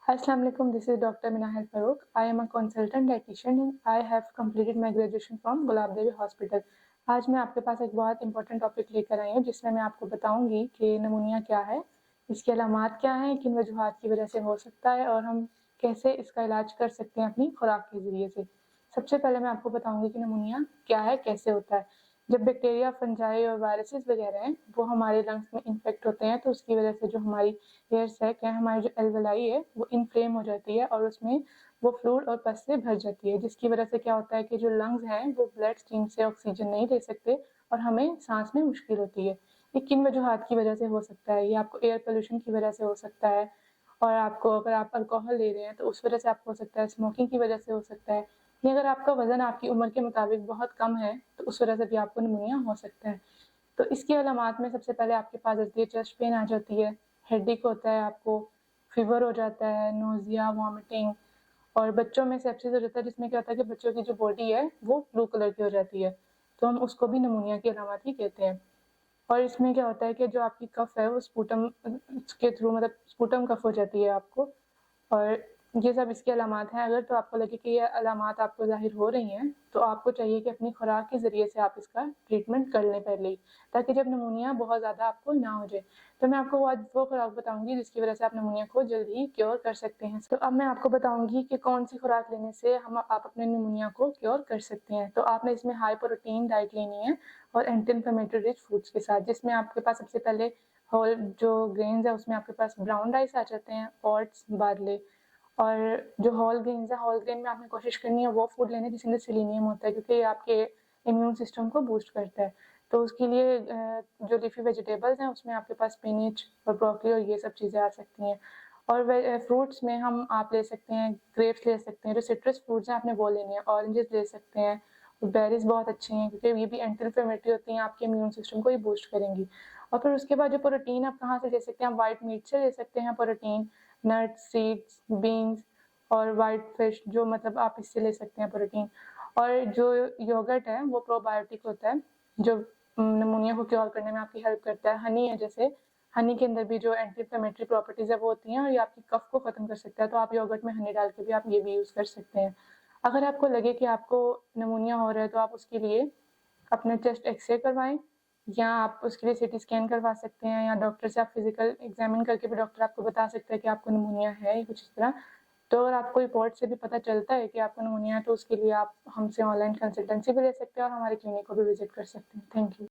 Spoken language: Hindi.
Hi, Assalamu alaikum. This is Dr. Minahal Farooq. I am a consultant dietitian and I have completed my graduation from Gulab Devi Hospital. आज मैं आपके पास एक बहुत इंपॉर्टेंट टॉपिक लेकर आई हूँ जिसमें मैं आपको बताऊंगी कि निमोनिया क्या है, इसकी अलामात क्या हैं, किन वजूहात की वजह से हो सकता है और हम कैसे इसका इलाज कर सकते हैं अपनी खुराक के ज़रिए से। सबसे पहले मैं आपको बताऊंगी कि निमोनिया क्या है, कैसे होता है। जब बैक्टीरिया, फंजाई और वायरसेस वगैरह हैं वो हमारे लंग्स में इन्फेक्ट होते हैं तो उसकी वजह से जो हमारी एयर सैक है, हमारी जो एल्वेलाई है वो इन्फ्लेम हो जाती है और उसमें वो फ्लूइड और पस से भर जाती है, जिसकी वजह से क्या होता है कि जो लंग्स हैं वो ब्लड स्ट्रीम से ऑक्सीजन नहीं ले सकते और हमें सांस में मुश्किल होती है। ये किन वजूहात की वजह से हो सकता है? ये आपको एयर पोल्यूशन की वजह से हो सकता है, और आपको अगर आप अल्कोहल ले रहे हैं तो उस वजह से आपको हो सकता है, स्मोकिंग की वजह से हो सकता है, या अगर आपका वजन आपकी उम्र के मुताबिक बहुत कम है तो उस वजह से भी आपको निमोनिया हो सकता है। तो इसकी अलामात में सबसे पहले आपके पास आती है चेस्ट पेन आ जाती है, हेडेक होता है, आपको फीवर हो जाता है, नोजिया, वॉमिटिंग, और बच्चों में सेप्सिस हो जाता है जिसमें क्या होता है कि बच्चों की जो बॉडी है वो ब्लू कलर की हो जाती है, तो हम उसको भी निमोनिया की अलामत ही कहते हैं। और इसमें क्या होता है कि जो आपकी कफ है वो स्पूटम के थ्रू, मतलब स्पूटम कफ हो जाती है आपको, और ये सब इसकी अलामात हैं। अगर तो आपको लगे कि ये अलामात आपको ज़ाहिर हो रही हैं तो आपको चाहिए कि अपनी खुराक के ज़रिए से आप इसका ट्रीटमेंट कर लें पहले ही, ताकि जब निमोनिया बहुत ज़्यादा आपको ना हो जाए। तो मैं आपको आज वो खुराक बताऊंगी जिसकी वजह से आप निमोनिया को जल्दी ही क्योर कर सकते हैं। तो अब मैं आपको बताऊंगी कि कौन सी खुराक लेने से आप अपने निमोनिया को क्योर कर सकते हैं। तो आपने इसमें हाई प्रोटीन डाइट लेनी है और एंटी इन्फ्लेमेटरी रिच फूड्स के साथ, जिसमें आपके पास सबसे पहले होल जो ग्रेन्स है उसमें आपके पास ब्राउन राइस आ जाते हैं, ओट्स, बार्ले, और जो होल ग्रेन्स है, होल ग्रेन में आपने कोशिश करनी है वो फूड लेने जिसके अंदर सेलेनियम होता है, क्योंकि ये आपके इम्यून सिस्टम को बूस्ट करता है। तो उसके लिए जो लीफी वेजिटेबल्स हैं उसमें आपके पास स्पिनच और ब्रोकली और ये सब चीज़ें आ सकती हैं। और फ्रूट्स में आप ले सकते हैं, ग्रेप्स ले सकते हैं, जो सिट्रस फ्रूट्स हैं आपने वो लेने हैं, ऑरेंजेस ले सकते हैं, बेरीज बहुत अच्छी हैं क्योंकि ये भी एंटी इन्फ्लेमेटरी होती हैं, आपके इम्यून सिस्टम को ये बूस्ट करेंगी। और फिर उसके बाद जो प्रोटीन आप कहाँ से ले सकते हैं, आप वाइट मीट से ले सकते हैं प्रोटीन, नट्स, सीड्स, बीन्स और वाइट फिश, जो मतलब आप इससे ले सकते हैं प्रोटीन। और जो योगर्ट है वो प्रोबायोटिक होता है जो निमोनिया को क्योर करने में आपकी हेल्प करता है। हनी है, जैसे हनी के अंदर भी जो एंटी इन्फ्लेमेटरी प्रॉपर्टीज है वो होती हैं और ये आपकी कफ को खत्म कर सकता है, तो आप योगर्ट में हनी डाल के भी आप ये भी यूज़ कर सकते हैं। अगर आपको लगे कि आपको निमोनिया हो रहा है तो आप उसके लिए अपना चेस्ट एक्सरे करवाएं, या आप उसके लिए सीटी स्कैन करवा सकते हैं, या डॉक्टर से आप फिजिकल एग्जामिन करके भी डॉक्टर आपको बता सकता है कि आपको निमोनिया है या कुछ इस तरह। तो अगर आपको रिपोर्ट से भी पता चलता है कि आपको निमोनिया है तो उसके लिए आप हमसे ऑनलाइन कंसल्टेंसी भी ले सकते हैं और हमारे क्लिनिक को भी विजिट कर सकते हैं। Thank you.